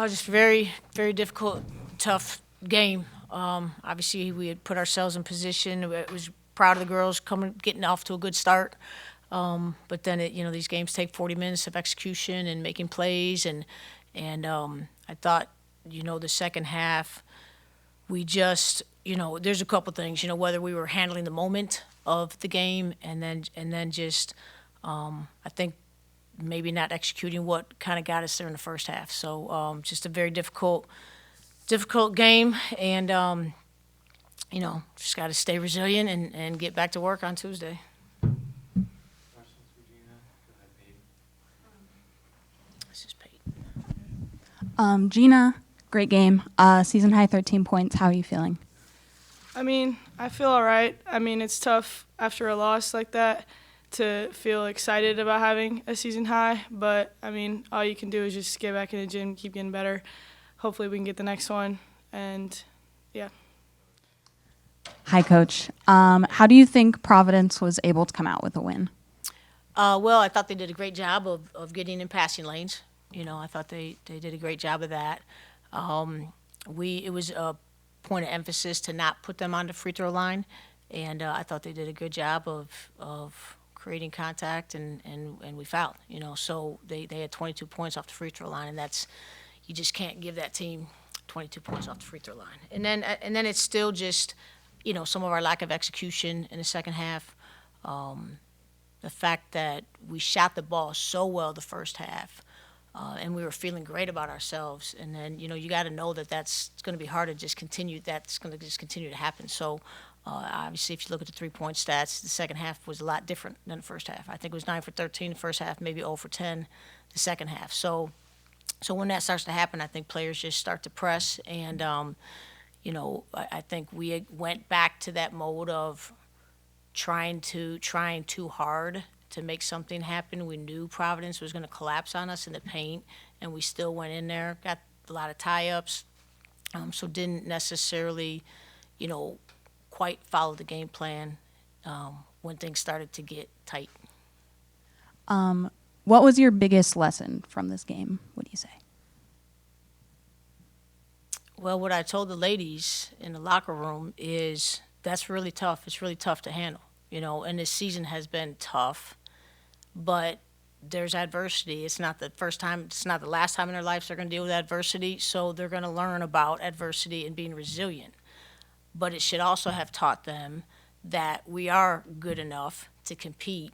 Just very, very difficult, tough game. Obviously, we had put ourselves in position. I was proud of the girls getting off to a good start. But then, these games take 40 minutes of execution and making plays. And I thought, the second half, we just, there's a couple things, whether we were handling the moment of the game and then just, I think, maybe not executing what kind of got us there in the first half. So just a very difficult game, and just got to stay resilient and get back to work on Tuesday. Questions for Gina? Go ahead, Peyton. This is Peyton. Gina, great game. Season high 13 points. How are you feeling? I mean, I feel all right. I mean, it's tough after a loss like that to feel excited about having a season high, but I mean, all you can do is just get back in the gym, keep getting better. Hopefully we can get the next one, and yeah. Hi, Coach. How do you think Providence was able to come out with a win? Well, I thought they did a great job of getting in passing lanes. I thought they did a great job of that. It was a point of emphasis to not put them on the free throw line, and I thought they did a good job of creating contact, and we fouled. So they had 22 points off the free throw line, and you just can't give that team 22 points off the free throw line. And then it's still just some of our lack of execution in the second half. The fact that we shot the ball so well the first half, and we were feeling great about ourselves. And then you got to know that's going to be hard to just continue. That's going to just continue to happen. So. Obviously, if you look at the three-point stats, the second half was a lot different than the first half. I think it was 9 for 13 the first half, maybe 0 for 10 the second half. So when that starts to happen, I think players just start to press. And, I think we went back to that mode of trying too hard to make something happen. We knew Providence was going to collapse on us in the paint, and we still went in there, got a lot of tie-ups, so didn't necessarily, quite follow the game plan when things started to get tight. What was your biggest lesson from this game, would you say? Well, what I told the ladies in the locker room is that's really tough. It's really tough to handle, and this season has been tough, but there's adversity. It's not the first time, it's not the last time in their lives they're going to deal with adversity, so they're going to learn about adversity and being resilient. But it should also have taught them that we are good enough to compete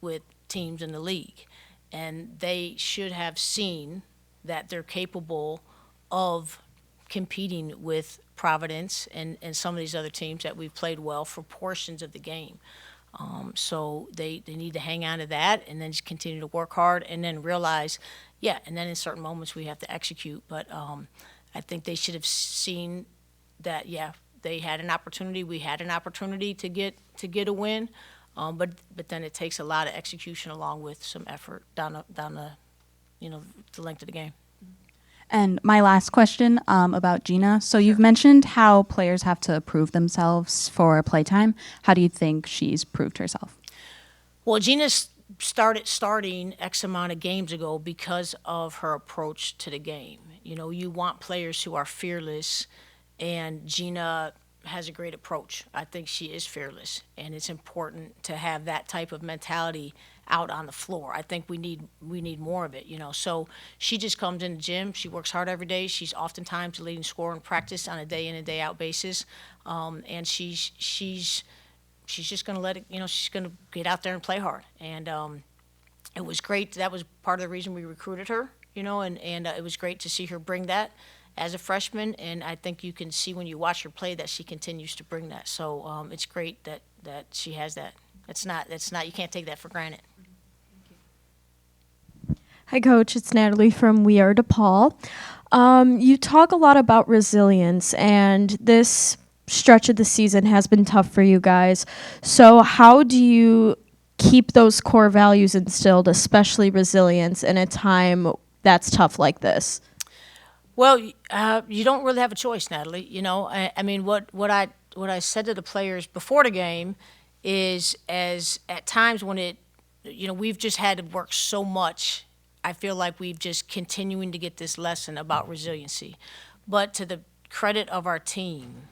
with teams in the league. And they should have seen that they're capable of competing with Providence and some of these other teams that we've played well for portions of the game. So they need to hang on to that and then just continue to work hard and then realize, and then in certain moments we have to execute. But I think they should have seen that, they had an opportunity. We had an opportunity to get a win, but then it takes a lot of execution along with some effort down the the length of the game. And my last question about Gina. So you've mentioned how players have to prove themselves for playtime. How do you think she's proved herself? Well, Gina started starting X amount of games ago because of her approach to the game. You want players who are fearless. And Gina has a great approach. I think she is fearless, and it's important to have that type of mentality out on the floor. I think we need more of it, So she just comes in the gym. She works hard every day. She's oftentimes the leading scorer in practice on a day in and day out basis, and she's just going to let it. She's going to get out there and play hard. And it was great. That was part of the reason we recruited her, and it was great to see her bring that as a freshman, and I think you can see when you watch her play that she continues to bring that. So it's great that she has that. It's not. You can't take that for granted. Hi, Coach. It's Natalie from We Are DePaul. You talk a lot about resilience, and this stretch of the season has been tough for you guys. So how do you keep those core values instilled, especially resilience, in a time that's tough like this? Well, you don't really have a choice, Natalie. I mean, what I said to the players before the game is, as at times when we've just had to work so much I feel like we've just continuing to get this lesson about resiliency. But to the credit of our team,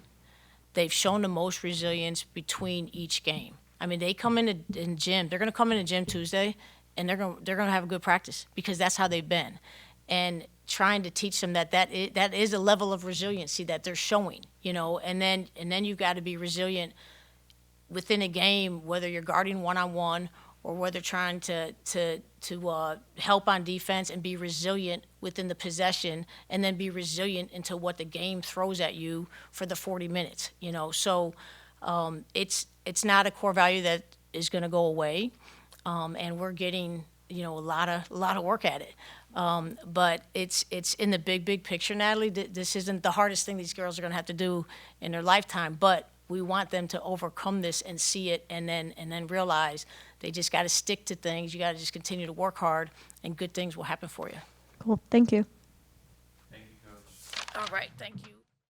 they've shown the most resilience between each game. I mean, they come in gym. They're going to come in gym Tuesday, and they're going to have a good practice because that's how they've been. And trying to teach them that is a level of resiliency that they're showing, you know. And then you've got to be resilient within a game, whether you're guarding one-on-one or whether trying to help on defense and be resilient within the possession, and then be resilient into what the game throws at you for the 40 minutes, you know. So it's not a core value that is going to go away, and we're getting, you know, a lot of work at it. But it's in the big picture, Natalie. This isn't the hardest thing these girls are going to have to do in their lifetime, but we want them to overcome this and see it, and then realize they just got to stick to things. You got to just continue to work hard, and good things will happen for you. Cool. Thank you. Thank you, Coach. All right, thank you.